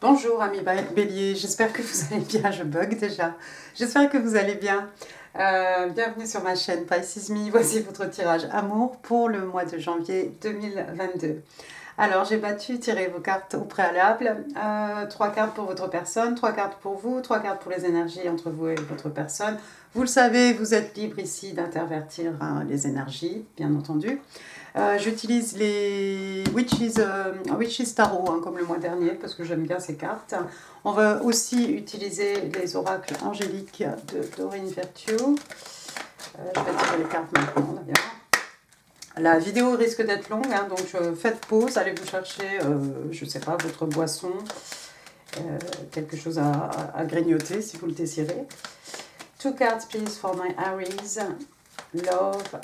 Bonjour amis Bélier, j'espère que vous allez bien, je bug déjà. J'espère que vous allez bien. Bienvenue sur ma chaîne Pisces Me, voici votre tirage amour pour le mois de janvier 2022. Alors j'ai tiré vos cartes au préalable, 3 cartes pour votre personne, 3 cartes pour vous, 3 cartes pour les énergies entre vous et votre personne. Vous le savez, vous êtes libre ici d'intervertir les énergies, bien entendu. J'utilise les Witches Tarot, comme le mois dernier, parce que j'aime bien ces cartes. On va aussi utiliser les oracles angéliques de Doreen Virtue. Je vais tirer les cartes maintenant, d'ailleurs. La vidéo risque d'être longue, donc faites pause, allez vous chercher, je ne sais pas, votre boisson, quelque chose à grignoter si vous le désirez. 2 cards please for my Aries. Love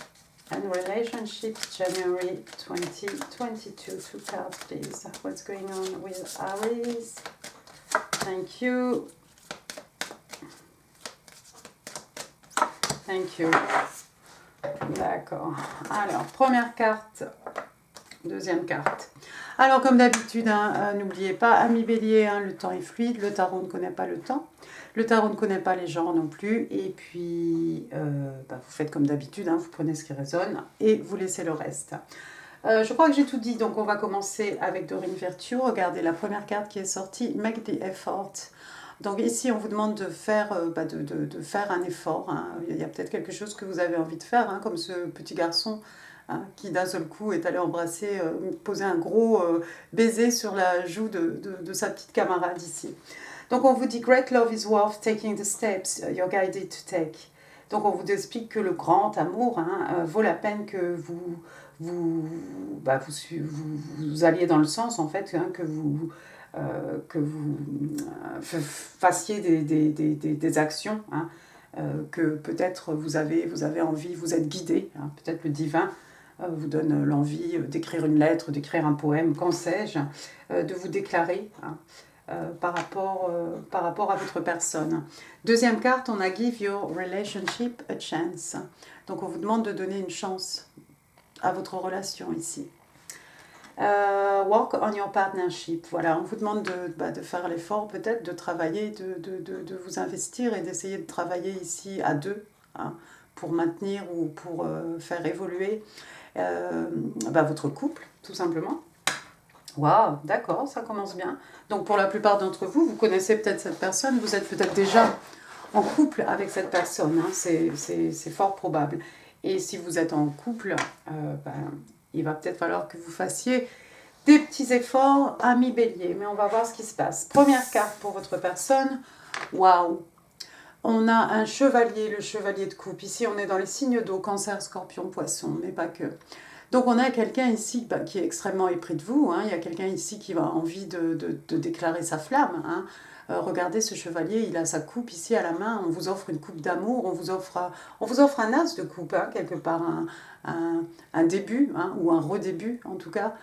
and relationships, January 2022. 2 cards, please. What's going on with Aries? Thank you. Thank you. D'accord. Alors, première carte, deuxième carte. Alors, comme d'habitude, n'oubliez pas, amis bélier, le temps est fluide, le tarot ne connaît pas le temps. Le tarot ne connaît pas les genres non plus. Et puis, vous faites comme d'habitude, vous prenez ce qui résonne et vous laissez le reste. Je crois que j'ai tout dit, donc on va commencer avec Doreen Virtue. Regardez la première carte qui est sortie, Make the Effort. Donc ici, on vous demande de faire, de faire un effort. Il y a peut-être quelque chose que vous avez envie de faire, comme ce petit garçon qui d'un seul coup est allé embrasser, poser un gros baiser sur la joue de sa petite camarade ici. Donc on vous dit Great love is worth taking the steps you're guided to take. Donc on vous explique que le grand amour vaut la peine que vous alliez dans le sens en fait que vous fassiez des actions que peut-être vous avez envie, vous êtes guidé, peut-être le divin vous donne l'envie d'écrire une lettre, d'écrire un poème, qu'en sais-je, de vous déclarer par rapport à votre personne. Deuxième carte, on a Give your relationship a chance. Donc on vous demande de donner une chance à votre relation ici. Work on your partnership. Voilà, on vous demande de faire l'effort peut-être de travailler, de vous investir et d'essayer de travailler ici à deux pour maintenir ou pour faire évoluer votre couple, tout simplement. Waouh, d'accord, ça commence bien. Donc pour la plupart d'entre vous, vous connaissez peut-être cette personne, vous êtes peut-être déjà en couple avec cette personne, c'est fort probable. Et si vous êtes en couple, il va peut-être falloir que vous fassiez des petits efforts, amis bélier, mais on va voir ce qui se passe. Première carte pour votre personne, waouh. On a un chevalier, le chevalier de coupe. Ici, on est dans les signes d'eau, cancer, scorpion, poisson, mais pas que. Donc on a quelqu'un ici qui est extrêmement épris de vous, il y a quelqu'un ici qui a envie de déclarer sa flamme. Regardez ce chevalier, il a sa coupe ici à la main, on vous offre une coupe d'amour, on vous offre un as de coupe, quelque part, un début, ou un redébut en tout cas,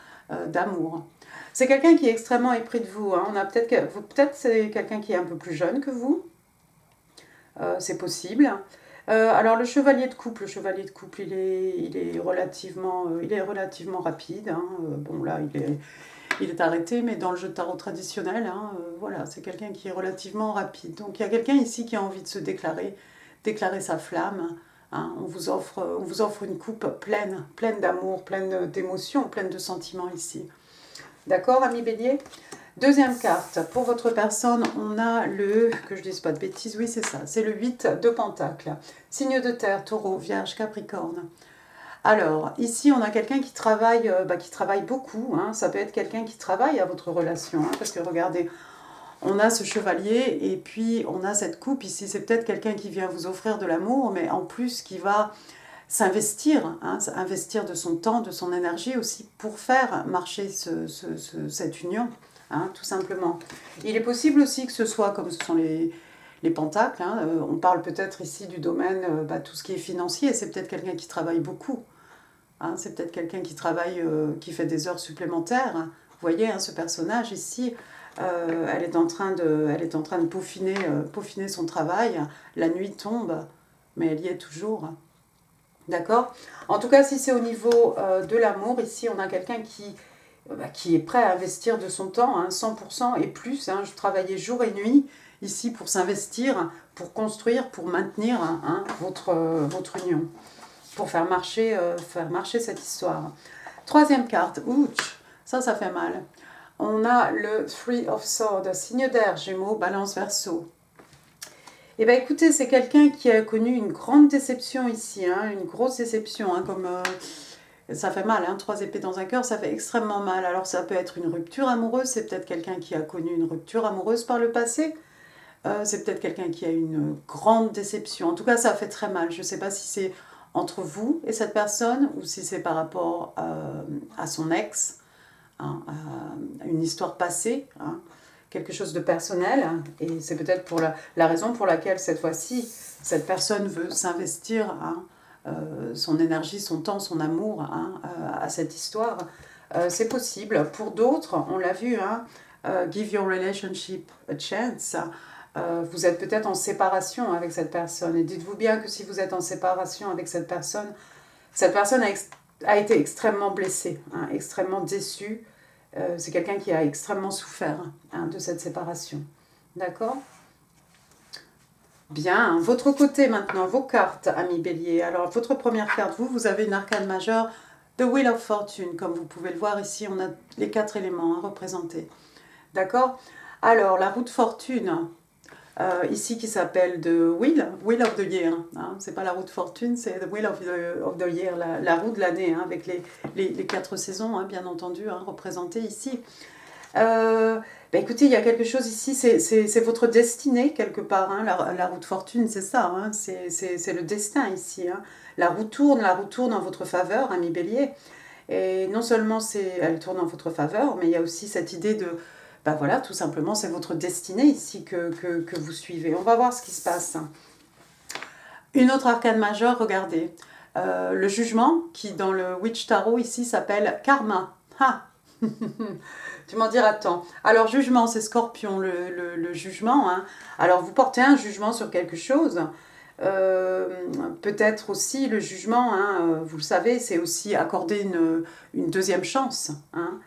d'amour. C'est quelqu'un qui est extrêmement épris de vous, on a peut-être c'est quelqu'un qui est un peu plus jeune que vous, c'est possible. Alors le chevalier de couple, il est relativement rapide. Bon là, il est arrêté, mais dans le jeu de tarot traditionnel, voilà, c'est quelqu'un qui est relativement rapide. Donc il y a quelqu'un ici qui a envie de se déclarer sa flamme. On vous offre une coupe pleine d'amour, pleine d'émotions, pleine de sentiments ici. D'accord, ami bélier ? Deuxième carte, pour votre personne, on a que je dise pas de bêtises, oui c'est ça, c'est le 8 de Pentacle. Signe de terre, taureau, vierge, capricorne. Alors, ici on a quelqu'un qui travaille beaucoup, ça peut être quelqu'un qui travaille à votre relation, parce que regardez, on a ce chevalier et puis on a cette coupe ici, c'est peut-être quelqu'un qui vient vous offrir de l'amour, mais en plus qui va s'investir, investir de son temps, de son énergie aussi pour faire marcher cette union. Tout simplement. Il est possible aussi que ce soit comme ce sont les pentacles, on parle peut-être ici du domaine, tout ce qui est financier, c'est peut-être quelqu'un qui travaille beaucoup, c'est peut-être quelqu'un qui travaille, qui fait des heures supplémentaires. Vous voyez, ce personnage ici, elle est en train de peaufiner son travail, la nuit tombe, mais elle y est toujours. D'accord ? En tout cas, si c'est au niveau de l'amour, ici on a quelqu'un qui est prêt à investir de son temps, hein, 100% et plus. Hein, je travaillais jour et nuit ici pour s'investir, pour construire, pour maintenir hein, votre union, pour faire marcher cette histoire. Troisième carte, ouch, ça fait mal. On a le Three of Swords, signe d'air, Gémeaux, Balance, Verseau. Eh bien écoutez, c'est quelqu'un qui a connu une grande déception ici, hein, une grosse déception, hein, comme... ça fait mal, hein, 3 épées dans un cœur, ça fait extrêmement mal. Alors ça peut être une rupture amoureuse, c'est peut-être quelqu'un qui a connu une rupture amoureuse par le passé. C'est peut-être quelqu'un qui a une grande déception. En tout cas, ça fait très mal. Je ne sais pas si c'est entre vous et cette personne ou si c'est par rapport à son ex, hein, à une histoire passée, hein, quelque chose de personnel. Hein, et c'est peut-être pour la raison pour laquelle cette fois-ci, cette personne veut s'investir hein, son énergie, son temps, son amour hein, à cette histoire. C'est possible. Pour d'autres, on l'a vu, hein, give your relationship a chance. Vous êtes peut-être en séparation avec cette personne. Et dites-vous bien que si vous êtes en séparation avec cette personne a été extrêmement blessée, hein, extrêmement déçue. C'est quelqu'un qui a extrêmement souffert hein, de cette séparation. D'accord ? Bien, votre côté maintenant, vos cartes, amis Bélier. Alors, votre première carte, vous avez une arcane majeure, The Wheel of Fortune. Comme vous pouvez le voir ici, on a les 4 éléments hein, représentés. D'accord ? Alors, la roue de fortune, ici qui s'appelle The Wheel of the Year. Hein. C'est pas la roue de fortune, c'est The Wheel of the Year, la roue de l'année, hein, avec les 4 saisons, hein, bien entendu, hein, représentées ici. Écoutez, il y a quelque chose ici, c'est votre destinée quelque part, hein, la roue de fortune, c'est ça, hein, c'est le destin ici. Hein. La roue tourne en votre faveur, ami Bélier. Et non seulement elle tourne en votre faveur, mais il y a aussi cette idée de... Ben voilà, tout simplement, c'est votre destinée ici que vous suivez. On va voir ce qui se passe. Une autre arcane majeure, regardez. Le jugement, qui dans le Witch Tarot ici s'appelle Karma. Ah. Tu m'en diras tant. Alors, jugement, c'est Scorpion, le jugement. Hein. Alors, vous portez un jugement sur quelque chose. Peut-être aussi le jugement, hein, vous le savez, c'est aussi accorder une deuxième chance. Hein.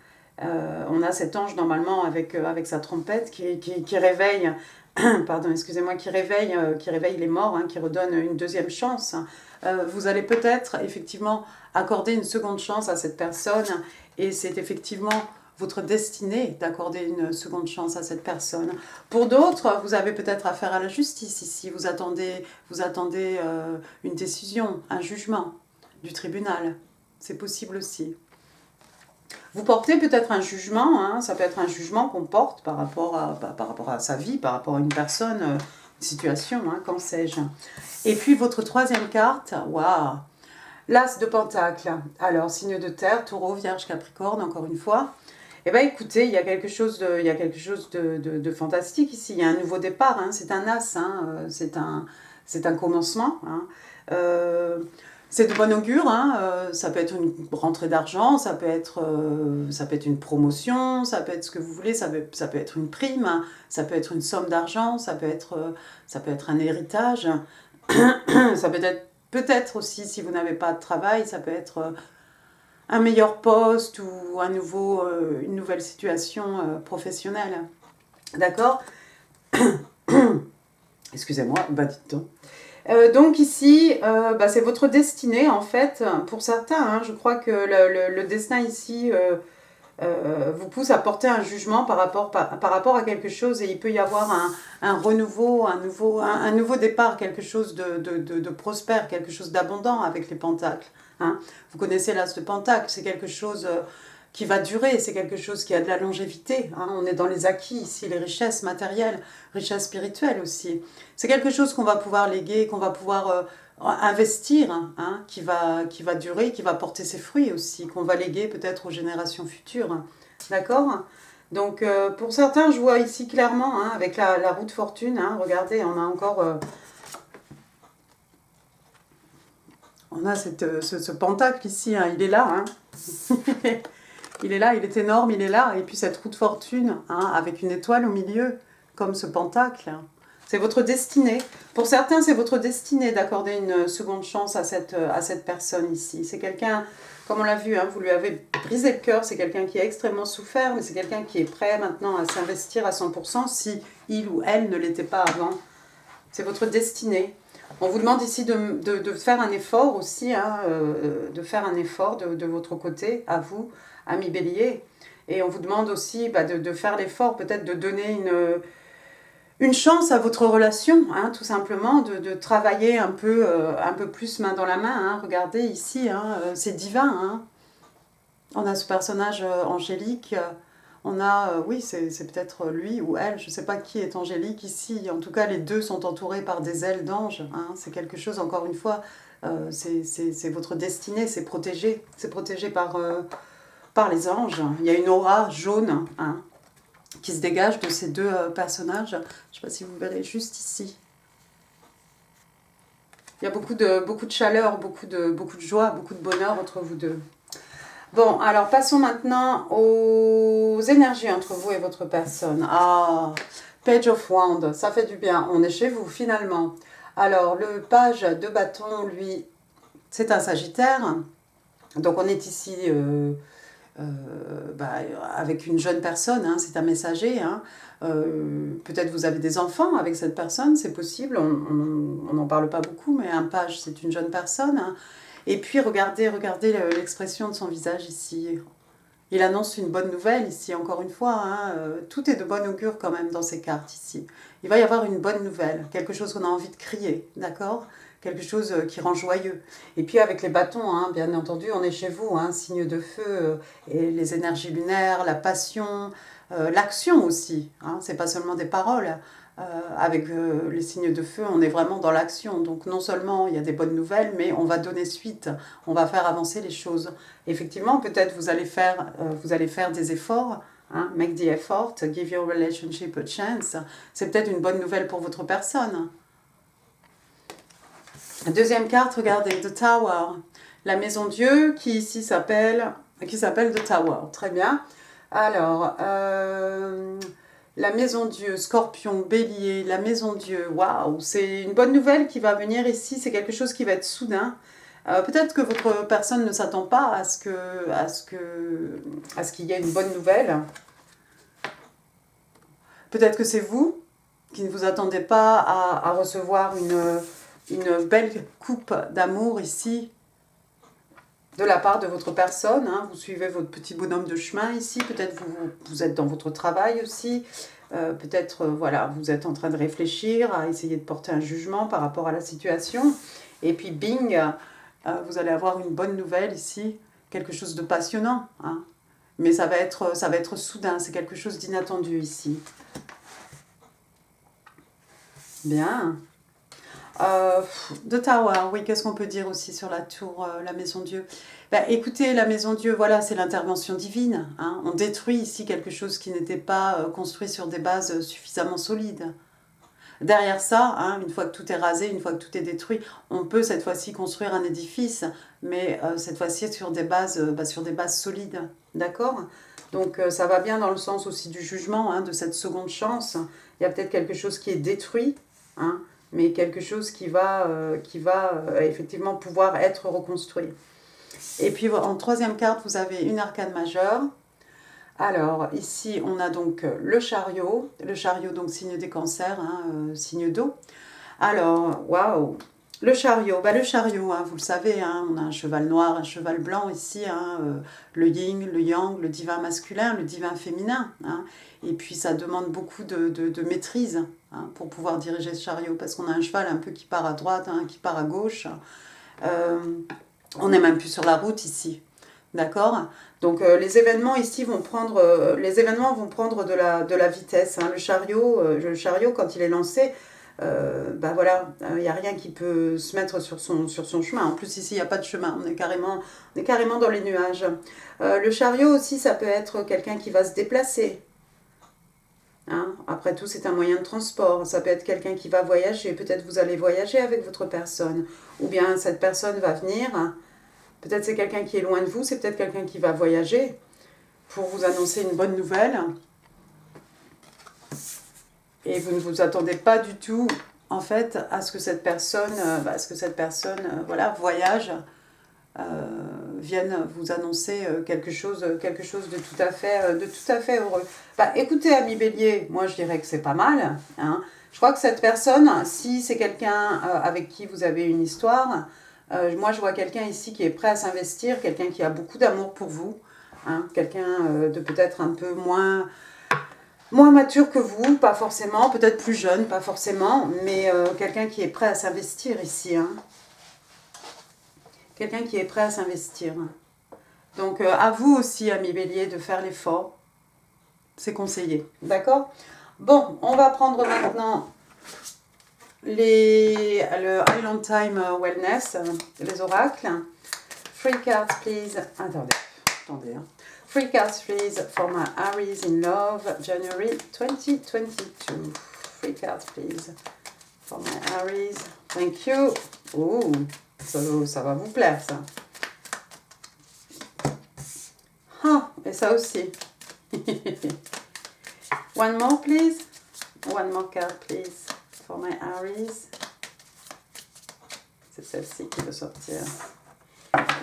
On a cet ange normalement avec sa trompette qui réveille, pardon, excusez-moi, qui réveille les morts, hein, qui redonne une deuxième chance. Vous allez peut-être effectivement accorder une seconde chance à cette personne et c'est effectivement votre destinée d'accorder une seconde chance à cette personne. Pour d'autres, vous avez peut-être affaire à la justice ici, vous attendez une décision, un jugement du tribunal, c'est possible aussi. Vous portez peut-être un jugement, hein, ça peut être un jugement qu'on porte par rapport à sa vie, par rapport à une personne, une situation, hein, qu'en sais-je. Et puis votre troisième carte, waouh, l'As de Pentacle. Alors, signe de terre, Taureau, Vierge, Capricorne, encore une fois. Eh bien écoutez, il y a quelque chose de fantastique ici, il y a un nouveau départ, hein, c'est un As, hein, c'est un commencement. Hein. C'est de bon augure, hein, ça peut être une rentrée d'argent, ça peut être une promotion, ça peut être ce que vous voulez, ça peut être une prime, hein, ça peut être une somme d'argent, ça peut être un héritage, ça peut être peut-être aussi, si vous n'avez pas de travail, ça peut être un meilleur poste ou une nouvelle situation professionnelle. D'accord ? Excusez-moi, dites donc. Donc ici, c'est votre destinée en fait, pour certains, hein, je crois que le destin ici vous pousse à porter un jugement par rapport à quelque chose et il peut y avoir un renouveau, un nouveau départ, quelque chose de prospère, quelque chose d'abondant avec les pentacles. Hein. Vous connaissez l'As de Pentacle, c'est quelque chose qui va durer, c'est quelque chose qui a de la longévité. Hein. On est dans les acquis ici, les richesses matérielles, richesses spirituelles aussi. C'est quelque chose qu'on va pouvoir léguer, qu'on va pouvoir investir, hein, qui va durer, qui va porter ses fruits aussi, qu'on va léguer peut-être aux générations futures. D'accord ? Donc pour certains, je vois ici clairement, hein, avec la roue de fortune, hein, regardez, on a encore... on a ce pentacle ici, hein, il est là, hein. Il est là, il est énorme, il est là. Et puis cette roue de fortune, hein, avec une étoile au milieu, comme ce pentacle. C'est votre destinée. Pour certains, c'est votre destinée d'accorder une seconde chance à cette personne ici. C'est quelqu'un, comme on l'a vu, hein, vous lui avez brisé le cœur, c'est quelqu'un qui a extrêmement souffert, mais c'est quelqu'un qui est prêt maintenant à s'investir à 100% si il ou elle ne l'était pas avant. C'est votre destinée. On vous demande ici de faire un effort aussi, hein, de faire un effort de votre côté, à vous, amis bélier. Et on vous demande aussi de faire l'effort, peut-être de donner une chance à votre relation, hein, tout simplement, de travailler un peu plus main dans la main. Hein. Regardez ici, hein, c'est divin. Hein. On a ce personnage angélique. On a, oui, c'est peut-être lui ou elle, je ne sais pas qui est angélique ici. En tout cas, les deux sont entourés par des ailes d'ange. Hein. C'est quelque chose, encore une fois, c'est votre destinée, c'est protégé. C'est protégé par les anges. Il y a une aura jaune, hein, qui se dégage de ces deux personnages. Je ne sais pas si vous verrez juste ici. Il y a beaucoup de chaleur, beaucoup de joie, beaucoup de bonheur entre vous deux. Bon, alors passons maintenant aux énergies entre vous et votre personne. Ah, Page of Wands, ça fait du bien. On est chez vous finalement. Alors, le page de bâton, lui, c'est un Sagittaire. Donc on est ici avec une jeune personne, hein, c'est un messager. Hein. Peut-être vous avez des enfants avec cette personne, c'est possible. On n'en parle pas beaucoup, mais un page, c'est une jeune personne. Hein. Et puis, regardez l'expression de son visage ici. Il annonce une bonne nouvelle ici, encore une fois. Hein. Tout est de bon augure quand même dans ces cartes ici. Il va y avoir une bonne nouvelle, quelque chose qu'on a envie de crier, d'accord ? Quelque chose qui rend joyeux. Et puis avec les bâtons, hein, bien entendu, on est chez vous, hein, signe de feu, et les énergies lunaires, la passion, l'action aussi. Hein, c'est pas seulement des paroles. Avec les signes de feu, on est vraiment dans l'action. Donc non seulement il y a des bonnes nouvelles, mais on va donner suite, on va faire avancer les choses. Effectivement, peut-être vous allez faire des efforts, hein, make the effort, give your relationship a chance. C'est peut-être une bonne nouvelle pour votre personne. Deuxième carte, regardez, The Tower, la maison Dieu qui ici s'appelle The Tower. Très bien. Alors, la maison Dieu, Scorpion, Bélier, la maison Dieu, waouh, c'est une bonne nouvelle qui va venir ici, c'est quelque chose qui va être soudain. Peut-être que votre personne ne s'attend pas à ce qu'il y ait une bonne nouvelle. Peut-être que c'est vous qui ne vous attendez pas à recevoir une belle coupe d'amour ici de la part de votre personne. Hein. Vous suivez votre petit bonhomme de chemin ici, peut-être vous êtes dans votre travail aussi, peut-être voilà, vous êtes en train de réfléchir, à essayer de porter un jugement par rapport à la situation, et puis bing, vous allez avoir une bonne nouvelle ici, quelque chose de passionnant, hein. Mais ça va être soudain, c'est quelque chose d'inattendu ici. Bien. The Tower, oui, qu'est-ce qu'on peut dire aussi sur la tour, la maison Dieu? Écoutez, la maison Dieu, voilà, c'est l'intervention divine. Hein. On détruit ici quelque chose qui n'était pas construit sur des bases suffisamment solides. Derrière ça, hein, une fois que tout est rasé, une fois que tout est détruit, on peut cette fois-ci construire un édifice, mais cette fois-ci sur des bases solides. D'accord? Donc ça va bien dans le sens aussi du jugement, hein, de cette seconde chance. Il y a peut-être quelque chose qui est détruit, hein, mais quelque chose qui va effectivement pouvoir être reconstruit. Et puis en troisième carte, vous avez une arcane majeure. Alors ici, on a donc le chariot donc signe des cancers, hein, signe d'eau. Alors, waouh, le chariot, hein, vous le savez, hein, on a un cheval noir, un cheval blanc ici, hein, le yin, le yang, le divin masculin, le divin féminin. Hein, et puis ça demande beaucoup de maîtrise, hein, pour pouvoir diriger ce chariot, parce qu'on a un cheval un peu qui part à droite, hein, qui part à gauche. On n'est même plus sur la route ici. D'accord? Donc les événements ici vont prendre de la vitesse. Hein. Le chariot, quand il est lancé, voilà, il n'y a rien qui peut se mettre sur son chemin. En plus, ici, il n'y a pas de chemin. On est carrément dans les nuages. Le chariot aussi, ça peut être quelqu'un qui va se déplacer. Hein. Après tout, c'est un moyen de transport. Ça peut être quelqu'un qui va voyager. Peut-être vous allez voyager avec votre personne. Ou bien cette personne va venir. Peut-être c'est quelqu'un qui est loin de vous. C'est peut-être quelqu'un qui va voyager pour vous annoncer une bonne nouvelle. Et vous ne vous attendez pas du tout, en fait, à ce que cette personne, voilà, voyage, vienne vous annoncer quelque chose de tout à fait heureux. Bah, écoutez, ami Bélier, moi je dirais que c'est pas mal. Hein. Je crois que cette personne, si c'est quelqu'un avec qui vous avez une histoire, moi je vois quelqu'un ici qui est prêt à s'investir, quelqu'un qui a beaucoup d'amour pour vous, hein, quelqu'un de peut-être un peu moins mature que vous, pas forcément, peut-être plus jeune, pas forcément, mais quelqu'un qui est prêt à s'investir ici. Hein. Quelqu'un qui est prêt à s'investir. Donc à vous aussi, ami Bélier, de faire l'effort. C'est conseillé. D'accord? Bon, on va prendre maintenant le Island Time Wellness, les oracles. Free cards, please. Attendez. Hein. Free cards, please, for my Aries in love, January 2022. Free cards, please, for my Aries. Thank you. Oh, ça va vous plaire, ça. Ah, et ça aussi. One more, please. One more card, please, for my Aries. C'est celle-ci qui veut sortir.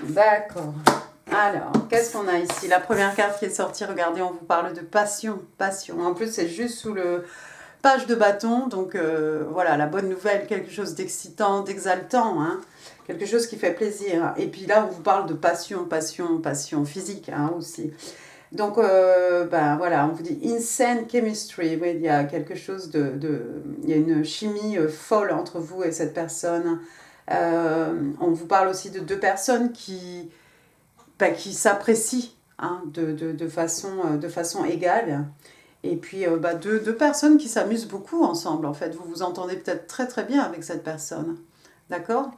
D'accord. Alors, qu'est-ce qu'on a ici? La première carte qui est sortie, regardez, on vous parle de passion. Passion. En plus, c'est juste sous le page de bâton. Donc, voilà, la bonne nouvelle, quelque chose d'excitant, d'exaltant. Hein, quelque chose qui fait plaisir. Et puis là, on vous parle de passion physique hein, aussi. Donc, ben voilà, on vous dit insane chemistry. Oui, il y a quelque chose il y a une chimie folle entre vous et cette personne. On vous parle aussi de deux personnes qui s'apprécient hein, de façon égale. Et puis deux personnes qui s'amusent beaucoup ensemble, en fait. Vous vous entendez peut-être très très bien avec cette personne. D'accord?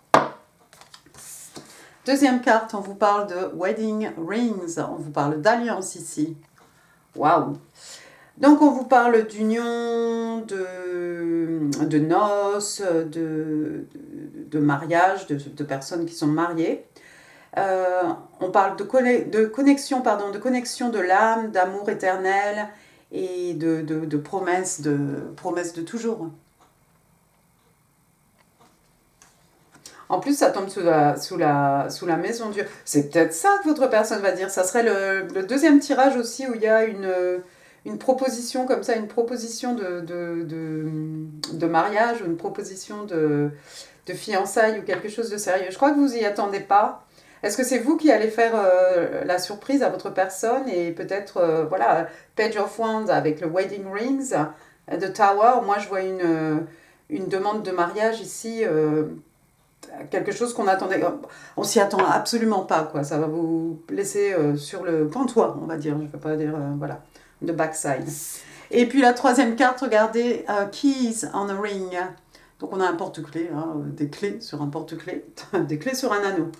Deuxième carte, on vous parle de wedding rings. On vous parle d'alliance ici. Waouh! Donc on vous parle d'union, de noces, de mariage, de personnes qui sont mariées. On parle de connexion de l'âme, d'amour éternel et de promesses de toujours. En plus, ça tombe sous la maison Dieu. C'est peut-être ça que votre personne va dire. Ça serait le deuxième tirage aussi où il y a une proposition comme ça, une proposition de mariage ou une proposition de fiançailles ou quelque chose de sérieux. Je crois que vous n'y attendez pas. Est-ce que c'est vous qui allez faire la surprise à votre personne et peut-être, voilà, Page of Wands avec le Wedding Rings, The Tower. Moi, je vois une demande de mariage ici, quelque chose qu'on attendait. On s'y attend absolument pas, quoi. Ça va vous laisser sur le comptoir, on va dire. Je ne peux pas dire, voilà, de backside. Et puis la troisième carte, regardez, Keys on a Ring. Donc on a un porte-clés, hein, des clés sur un porte-clés, des clés sur un anneau.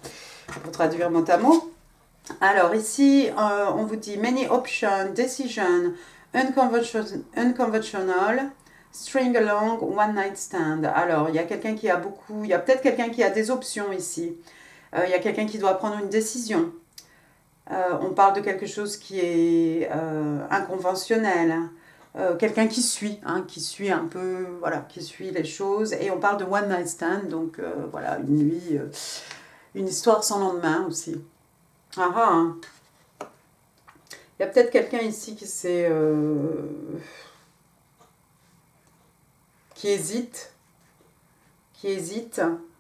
Pour traduire mot à mot. Alors ici, on vous dit many options, decision, unconventional, string along, one night stand. Alors il y a quelqu'un qui a beaucoup, il y a peut-être quelqu'un qui a des options ici. Il y a quelqu'un qui doit prendre une décision. On parle de quelque chose qui est inconventionnel. Quelqu'un qui suit un peu, voilà, qui suit les choses. Et on parle de one night stand, donc voilà, une nuit. Une histoire sans lendemain aussi. Hein. Il y a peut-être quelqu'un ici qui hésite,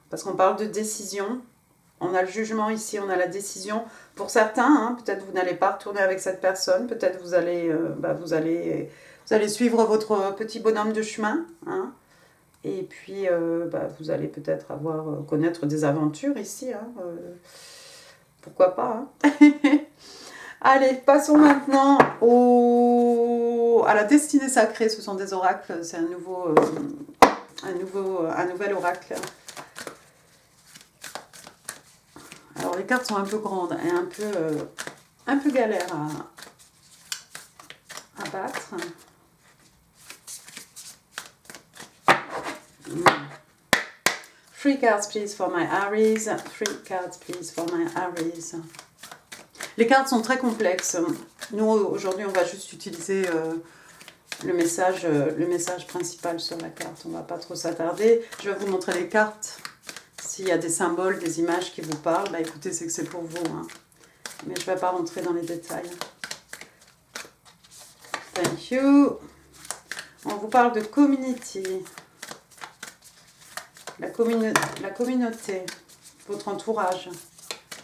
parce qu'on parle de décision. On a le jugement ici, on a la décision. Pour certains, hein, peut-être vous n'allez pas retourner avec cette personne, peut-être vous allez suivre votre petit bonhomme de chemin. Hein. Et puis, vous allez peut-être connaître des aventures ici. Hein, pourquoi pas. Hein. Allez, passons maintenant à la destinée sacrée. Ce sont des oracles. C'est un nouvel oracle. Alors, les cartes sont un peu grandes et un peu galères à battre. Three cards, please, for my Aries. Three cards, please, for my Aries. Les cartes sont très complexes. Nous, aujourd'hui, on va juste utiliser le message principal sur la carte. On ne va pas trop s'attarder. Je vais vous montrer les cartes. S'il y a des symboles, des images qui vous parlent, bah écoutez, c'est que c'est pour vous. Hein. Mais je ne vais pas rentrer dans les détails. Thank you. On vous parle de community. La communauté. Votre entourage.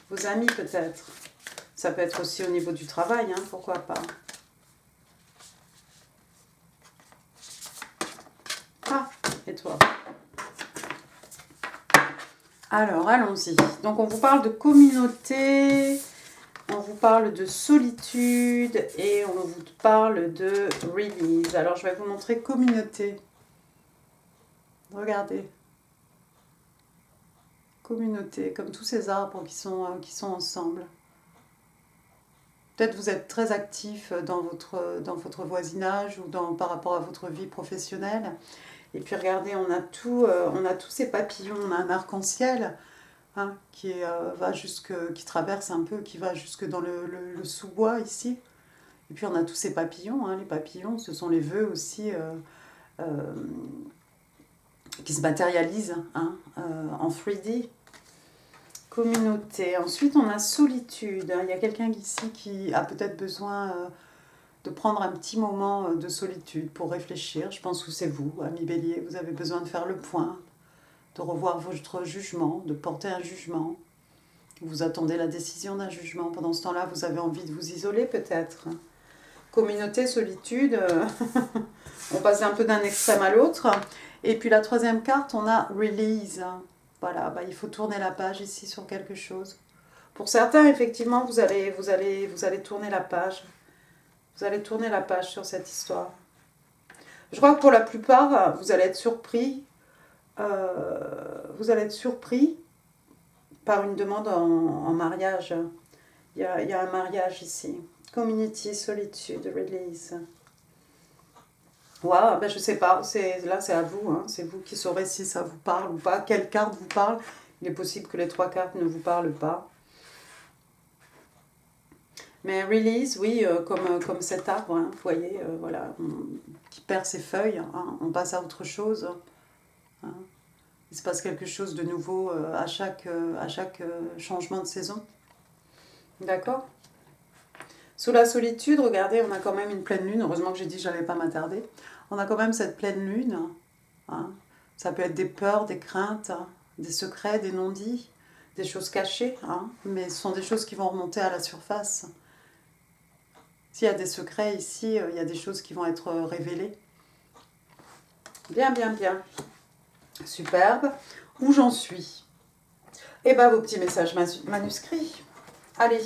Vos amis peut-être. Ça peut être aussi au niveau du travail, hein, pourquoi pas. Ah, et toi? Alors, allons-y. Donc, on vous parle de communauté, on vous parle de solitude et on vous parle de release. Alors, je vais vous montrer communauté. Regardez. Communauté, comme tous ces arbres qui sont ensemble. Peut-être vous êtes très actif dans votre voisinage ou par rapport à votre vie professionnelle. Et puis regardez, on a tous ces papillons, on a un arc-en-ciel hein, qui traverse un peu, qui va jusque dans le sous-bois ici. Et puis on a tous ces papillons, hein, les papillons, ce sont les vœux aussi qui se matérialisent hein, en 3D. Communauté. Ensuite, on a solitude. Il y a quelqu'un ici qui a peut-être besoin de prendre un petit moment de solitude pour réfléchir. Je pense que c'est vous, ami Bélier. Vous avez besoin de faire le point, de revoir votre jugement, de porter un jugement. Vous attendez la décision d'un jugement. Pendant ce temps-là, vous avez envie de vous isoler peut-être. Communauté, solitude. On passe un peu d'un extrême à l'autre. Et puis la troisième carte, on a release. Voilà, bah, il faut tourner la page ici sur quelque chose. Pour certains, effectivement, vous allez tourner la page. Vous allez tourner la page sur cette histoire. Je crois que pour la plupart, vous allez être surpris. Vous allez être surpris par une demande en mariage. Il y a un mariage ici. Community, solitude, release. Ouais, ben je sais pas, là c'est à vous, hein. C'est vous qui saurez si ça vous parle ou pas, quelle carte vous parle. Il est possible que les 3 cartes ne vous parlent pas. Mais release, oui, comme cet arbre, hein, vous voyez, voilà, qui perd ses feuilles, hein, on passe à autre chose. Hein. Il se passe quelque chose de nouveau à chaque changement de saison. D'accord ? Sous la solitude, regardez, on a quand même une pleine lune. Heureusement que j'ai dit que je n'allais pas m'attarder. On a quand même cette pleine lune. Hein. Ça peut être des peurs, des craintes, hein, des secrets, des non-dits, des choses cachées. Hein, mais ce sont des choses qui vont remonter à la surface. S'il y a des secrets ici, il y a des choses qui vont être révélées. Bien, bien, bien. Superbe. Où j'en suis? Eh bien, vos petits messages manuscrits. Allez.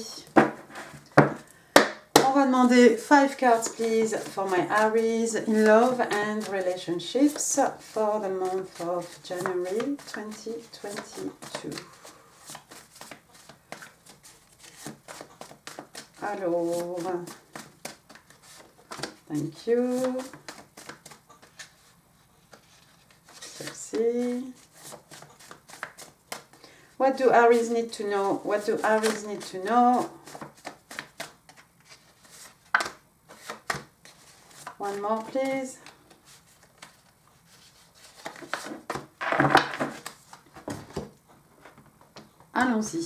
On va demander 5 cards, please, for my Aries in love and relationships for the month of January 2022. Alors, thank you. Celle-ci. What do Aries need to know? What do Aries need to know? One more, please. Allons-y.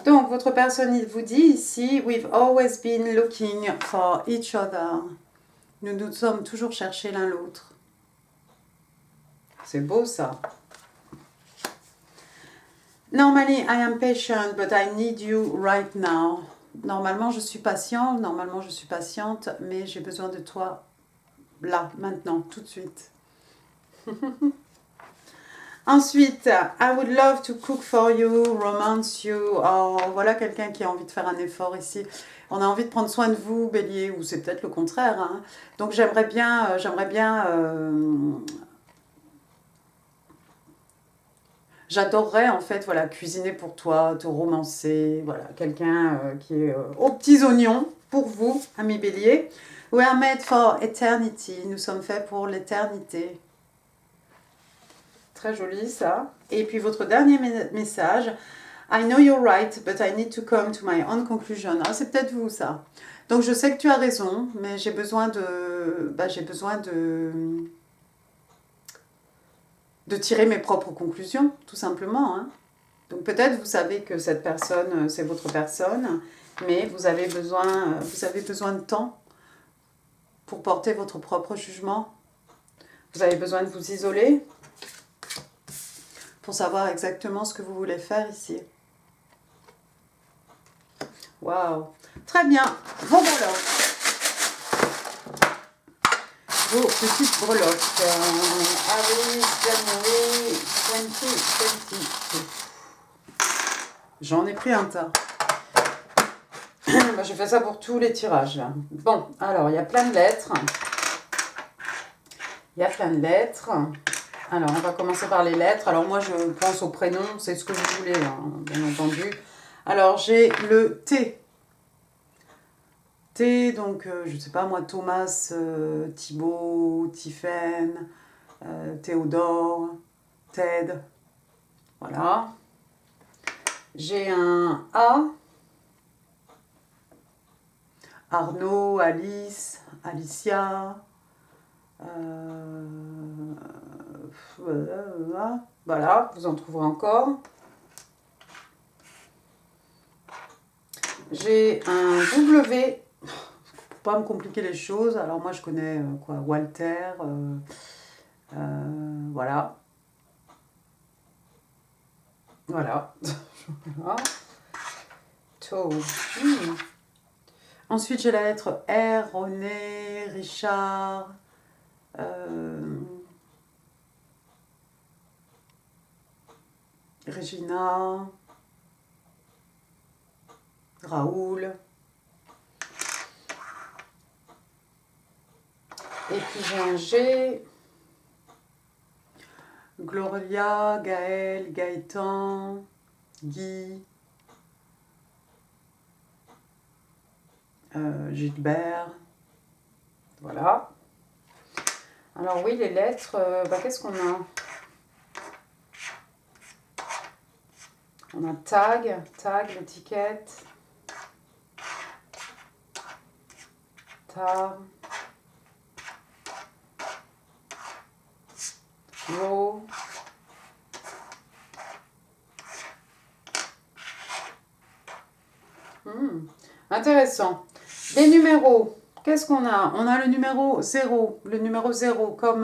Donc, votre personne, il vous dit ici, we've always been looking for each other. Nous nous sommes toujours cherchés l'un l'autre. C'est beau, ça. Normally, I am patient, but I need you right now. Normalement, je suis patiente, mais j'ai besoin de toi là, maintenant, tout de suite. Ensuite, I would love to cook for you, romance you. Oh, voilà quelqu'un qui a envie de faire un effort ici. On a envie de prendre soin de vous, Bélier, ou c'est peut-être le contraire. Hein. Donc j'aimerais bien j'adorerais en fait voilà, cuisiner pour toi, te romancer, voilà, quelqu'un qui est aux petits oignons pour vous, amis Bélier. We are made for eternity, nous sommes faits pour l'éternité. Très joli ça. Et puis votre dernier message, I know you're right, but I need to come to my own conclusion. Ah, c'est peut-être vous ça. Donc je sais que tu as raison, mais j'ai besoin de tirer mes propres conclusions, tout simplement. Hein. Donc peut-être vous savez que cette personne, c'est votre personne, mais vous avez besoin de temps pour porter votre propre jugement. Vous avez besoin de vous isoler pour savoir exactement ce que vous voulez faire ici. Waouh. Très bien. Vos breloques. Vos petites breloques. Avril, January 2022. J'en ai pris un tas. J'ai fait ça pour tous les tirages là. Bon, alors il y a plein de lettres. Il y a plein de lettres. Alors on va commencer par les lettres. Alors moi je pense au prénom, c'est ce que vous voulez, hein, bien entendu. Alors j'ai le T. T, donc je ne sais pas moi, Thomas, Thibaut, Tiphaine, Théodore, Ted. Voilà. J'ai un A. Arnaud, Alice, Alicia. Voilà, vous en trouverez encore. J'ai un W. Pour pas me compliquer les choses. Alors moi je connais quoi, Walter. Voilà. Voilà. Voilà. Ensuite, j'ai la lettre R, René, Richard, Regina, Raoul. Et puis j'ai un G, Gloria, Gaël, Gaëtan, Guy, Gilbert. Voilà. Alors oui, les lettres, qu'est-ce qu'on a? On a tag, l'étiquette. Tar. Row. Intéressant. Les numéros, qu'est-ce qu'on a? On a le numéro 0, comme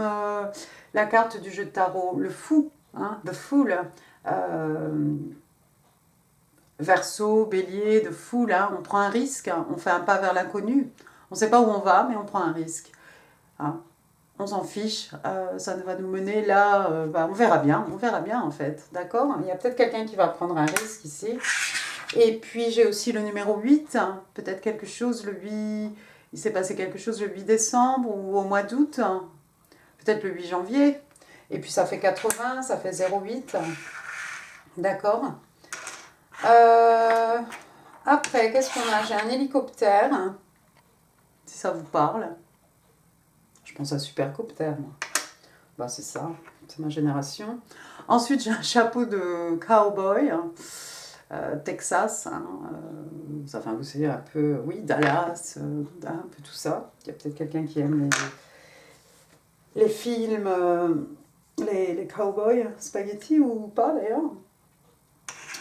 la carte du jeu de tarot, le fou, hein, the fool. Verseau, bélier, de foule, hein, on prend un risque, hein, on fait un pas vers l'inconnu. On ne sait pas où on va, mais on prend un risque. Hein. On s'en fiche, ça va nous mener là, on verra bien en fait, d'accord? Il y a peut-être quelqu'un qui va prendre un risque ici. Et puis j'ai aussi le numéro 8, hein, peut-être quelque chose il s'est passé quelque chose le 8 décembre ou au mois d'août, hein, peut-être le 8 janvier. Et puis ça fait 80, ça fait 0,8, d'accord? Après, qu'est-ce qu'on a? J'ai un hélicoptère, hein, si ça vous parle. Je pense à Supercopter, moi. C'est ça, c'est ma génération. Ensuite, j'ai un chapeau de cowboy, hein, Texas. Hein, enfin, vous savez, un peu, oui, Dallas, un peu tout ça. Il y a peut-être quelqu'un qui aime les films, les cowboys, spaghetti ou pas d'ailleurs.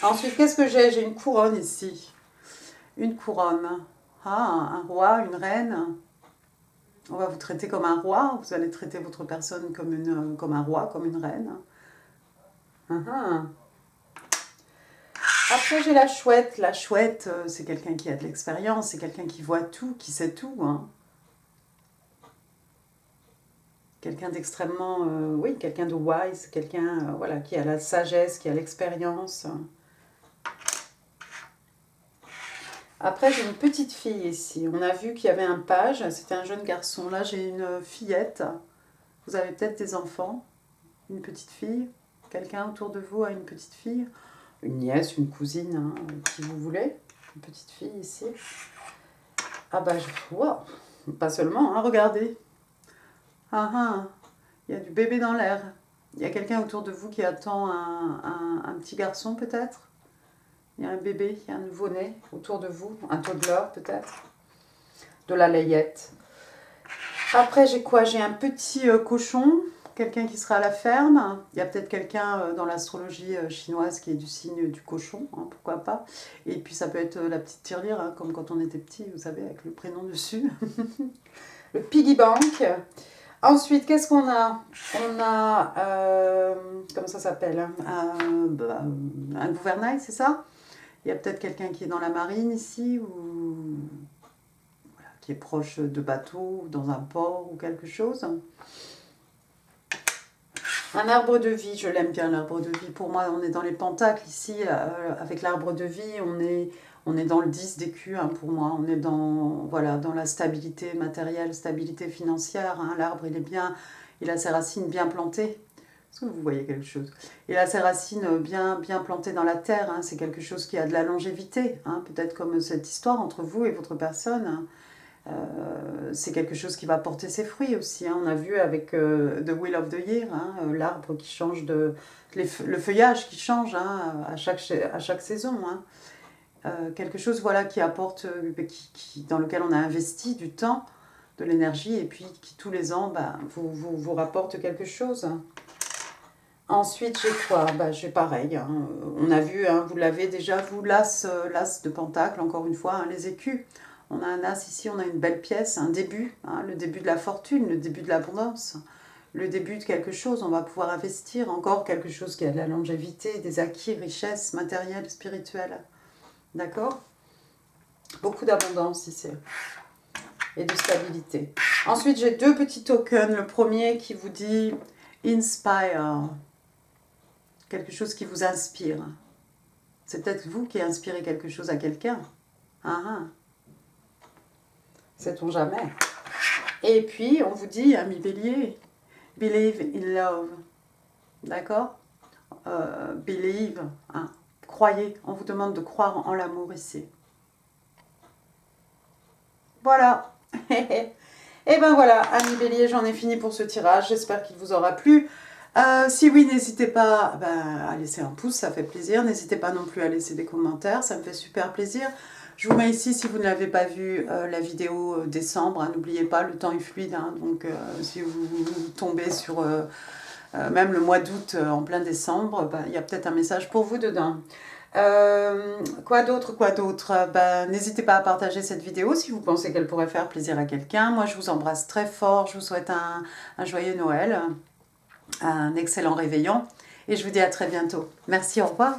Ensuite, qu'est-ce que j'ai? J'ai une couronne ici. Une couronne. Ah, un roi, une reine. On va vous traiter comme un roi. Vous allez traiter votre personne comme un roi, comme une reine. Après, j'ai la chouette. La chouette, c'est quelqu'un qui a de l'expérience. C'est quelqu'un qui voit tout, qui sait tout. Hein. Quelqu'un d'extrêmement... oui, quelqu'un de wise. Quelqu'un voilà, qui a la sagesse, qui a l'expérience. Après, j'ai une petite fille ici. On a vu qu'il y avait un page. C'était un jeune garçon. Là, j'ai une fillette. Vous avez peut-être des enfants. Une petite fille. Quelqu'un autour de vous a une petite fille. Une nièce, une cousine, hein, qui vous voulez. Une petite fille ici. Ah bah, wow. Pas seulement, hein, regardez. Il y a du bébé dans l'air. Il y a quelqu'un autour de vous qui attend un petit garçon peut-être. Il y a un bébé, il y a un nouveau-né autour de vous, un toddler peut-être. de la layette. Après, j'ai quoi? J'ai un petit cochon, quelqu'un qui sera à la ferme. Il y a peut-être quelqu'un dans l'astrologie chinoise qui est du signe du cochon, hein, pourquoi pas. Et puis ça peut être la petite tirelire, hein, comme quand on était petit, vous savez, avec le prénom dessus. Le piggy bank. Ensuite, qu'est-ce qu'on a? On a, comment ça s'appelle? Un gouvernail, c'est ça? Il y a peut-être quelqu'un qui est dans la marine ici, ou voilà, qui est proche de bateaux, ou dans un port, ou quelque chose. Un arbre de vie, je l'aime bien l'arbre de vie. Pour moi, on est dans les pentacles ici, avec l'arbre de vie, on est dans le 10 d'écus, hein, pour moi. On est dans, voilà, dans la stabilité matérielle, stabilité financière. Hein. L'arbre, il a ses racines bien plantées. Est-ce que vous voyez quelque chose? Il a ses racines bien plantées dans la terre. Hein. C'est quelque chose qui a de la longévité. Hein. Peut-être comme cette histoire entre vous et votre personne. Hein. C'est quelque chose qui va porter ses fruits aussi. Hein. On a vu avec The Wheel of the Year, hein, l'arbre qui change le feuillage qui change, hein, à chaque saison. Hein. Quelque chose voilà, qui apporte, dans lequel on a investi du temps, de l'énergie, et puis qui tous les ans vous rapporte quelque chose. Ensuite, j'ai quoi? J'ai pareil. Hein. On a vu, hein, vous l'avez déjà, vous, l'as de pentacle, encore une fois, hein, les écus. On a un as ici, on a une belle pièce, un début, hein, le début de la fortune, le début de l'abondance, le début de quelque chose. On va pouvoir investir encore quelque chose qui a de la longévité, des acquis, richesses matérielles, spirituelles. D'accord? Beaucoup d'abondance ici et de stabilité. Ensuite, j'ai deux petits tokens. Le premier qui vous dit Inspire, quelque chose qui vous inspire. C'est peut-être vous qui inspirez quelque chose à quelqu'un. Sait-on jamais. Et puis, on vous dit, ami bélier, believe in love. D'accord? Believe, hein. Croyez. On vous demande de croire en l'amour ici. Voilà. Et ben voilà, ami bélier, j'en ai fini pour ce tirage. J'espère qu'il vous aura plu. Si oui, n'hésitez pas à laisser un pouce, ça fait plaisir. N'hésitez pas non plus à laisser des commentaires, ça me fait super plaisir. Je vous mets ici, si vous ne l'avez pas vu, la vidéo décembre. Hein, n'oubliez pas, le temps est fluide. Hein, donc, si vous tombez sur même le mois d'août en plein décembre, il y a peut-être un message pour vous dedans. Quoi d'autre? N'hésitez pas à partager cette vidéo si vous pensez qu'elle pourrait faire plaisir à quelqu'un. Moi, je vous embrasse très fort. Je vous souhaite un joyeux Noël, un excellent réveillon. Et je vous dis à très bientôt. Merci, au revoir.